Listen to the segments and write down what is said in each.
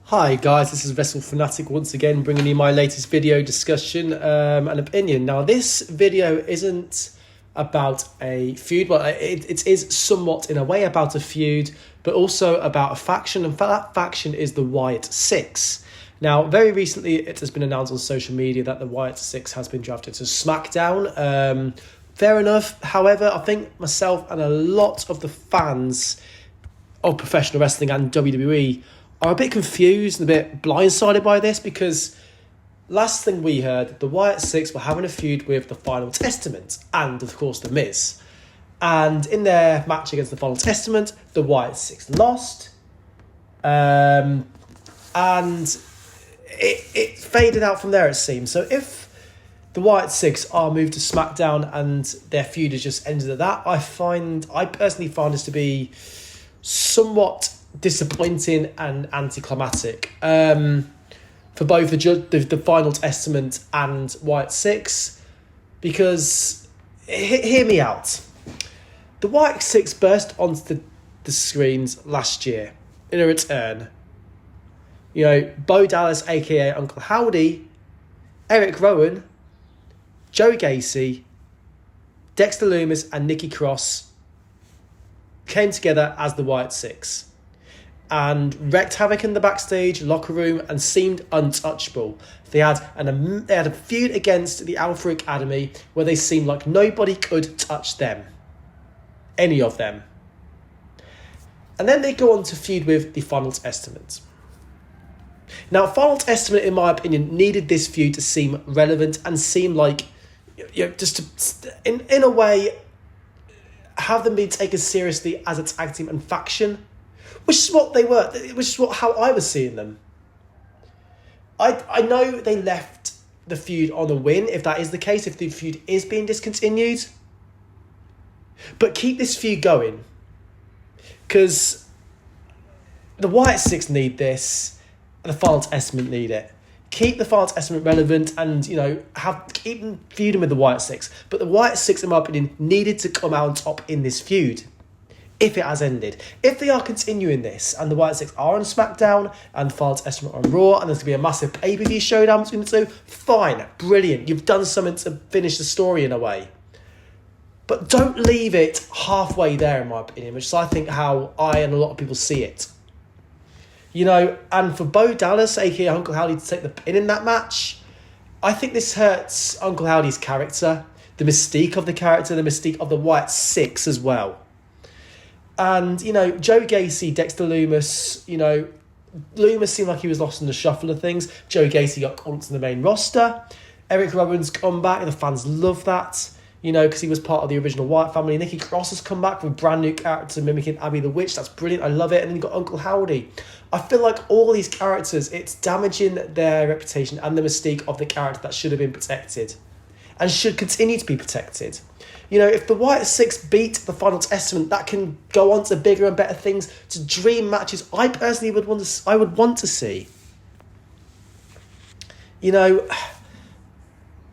Hi guys, this is Vessel Fanatic once again bringing you my latest video discussion and opinion. Now this video isn't about a feud, but it is somewhat in a way about a feud, but also about a faction, and that faction is the Wyatt Six. Now very recently it has been announced on social media that the Wyatt Six has been drafted to Smackdown. Fair enough, however, I think myself and a lot of the fans of professional wrestling and WWE are a bit confused and a bit blindsided by this, because last thing we heard, the Wyatt Six were having a feud with the Final Testament and, of course, The Miz. And in their match against the Final Testament, the Wyatt Six lost. And it faded out from there, it seems. So if the Wyatt Six are moved to SmackDown and their feud has just ended at that, I personally find this to be somewhat disappointing and anticlimactic for both the Final Testament and Wyatt Six, because hear me out. The Wyatt Six burst onto the screens last year in a return. You know, Bo Dallas, aka Uncle Howdy, Eric Rowan, Joe Gacy, Dexter Lumis, and Nikki Cross came together as the Wyatt Six and wreaked havoc in the backstage locker room and seemed untouchable. They had a feud against the Alpha Academy where they seemed like nobody could touch them, any of them. And then they go on to feud with the Final Testament. Now, Final Testament, in my opinion, needed this feud to seem relevant and seem like, just to, in a way, have them be taken seriously as a tag team and faction, which is what they were, which is how I was seeing them. I know they left the feud on a win, if that is the case, if the feud is being discontinued. But keep this feud going, because the Wyatt Six need this, and the Final Testament need it. Keep the Final Testament relevant and, keep them feuding with the Wyatt Six. But the Wyatt Six, in my opinion, needed to come out on top in this feud, if it has ended. If they are continuing this and the Wyatt Six are on SmackDown and the Final Testament are on Raw and there's going to be a massive pay-per-view showdown between the two, fine, brilliant. You've done something to finish the story in a way. But don't leave it halfway there, in my opinion, which is, I think, how I and a lot of people see it. And for Bo Dallas, aka Uncle Howdy, to take the pin in that match, I think this hurts Uncle Howdy's character, the mystique of the character, the mystique of the Wyatt Six as well. And, Joe Gacy, Dexter Lumis, Lumis seemed like he was lost in the shuffle of things. Joe Gacy got called to the main roster. Eric Rowan's come back, and the fans love that, because he was part of the original Wyatt family. Nikki Cross has come back with a brand new character mimicking Abby the Witch. That's brilliant. I love it. And then you've got Uncle Howdy. I feel like all these characters, it's damaging their reputation and the mystique of the character that should have been protected and should continue to be protected. If the Wyatt Six beat the Final Testament, that can go on to bigger and better things, to dream matches I personally would want to see. I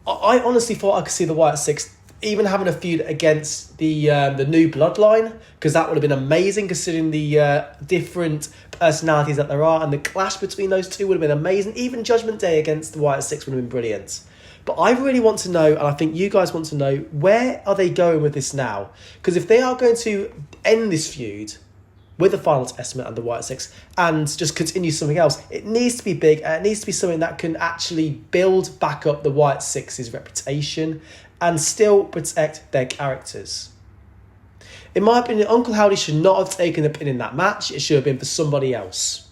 honestly thought I could see the Wyatt Six even having a feud against the new bloodline, because that would have been amazing, considering the different personalities that there are, and the clash between those two would have been amazing. Even Judgment Day against the Wyatt Six would have been brilliant. But I really want to know, and I think you guys want to know, where are they going with this now? Because if they are going to end this feud with the Final Testament and the Wyatt Six and just continue something else, it needs to be big, and it needs to be something that can actually build back up the Wyatt Six's reputation and still protect their characters. In my opinion, Uncle Howdy should not have taken the pin in that match. It should have been for somebody else.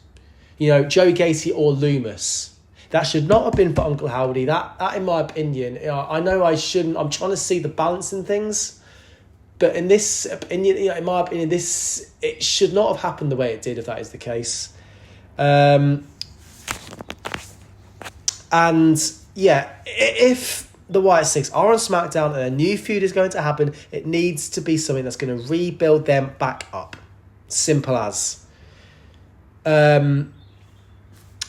Joe Gacy or Lumis. That should not have been for Uncle Howdy. That in my opinion, I know I shouldn't. I'm trying to see the balance in things. But in this opinion, in my opinion, it should not have happened the way it did, if that is the case. If the Wyatt Six are on SmackDown and a new feud is going to happen, it needs to be something that's going to rebuild them back up. Simple as.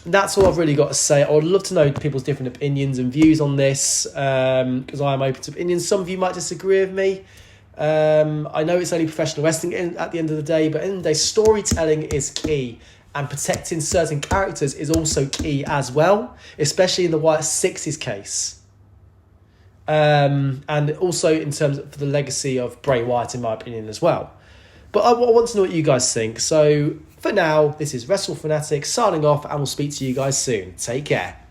That's all I've really got to say. I would love to know people's different opinions and views on this, because I am open to opinions. Some of you might disagree with me. I know it's only professional wrestling at the end of the day, but at the end of the day, storytelling is key. and protecting certain characters is also key as well, especially in the Wyatt Six's case. And also in terms of the legacy of Bray Wyatt, in my opinion, as well. But I want to know what you guys think. So for now, this is Wrestle Fanatic signing off, and we'll speak to you guys soon. Take care.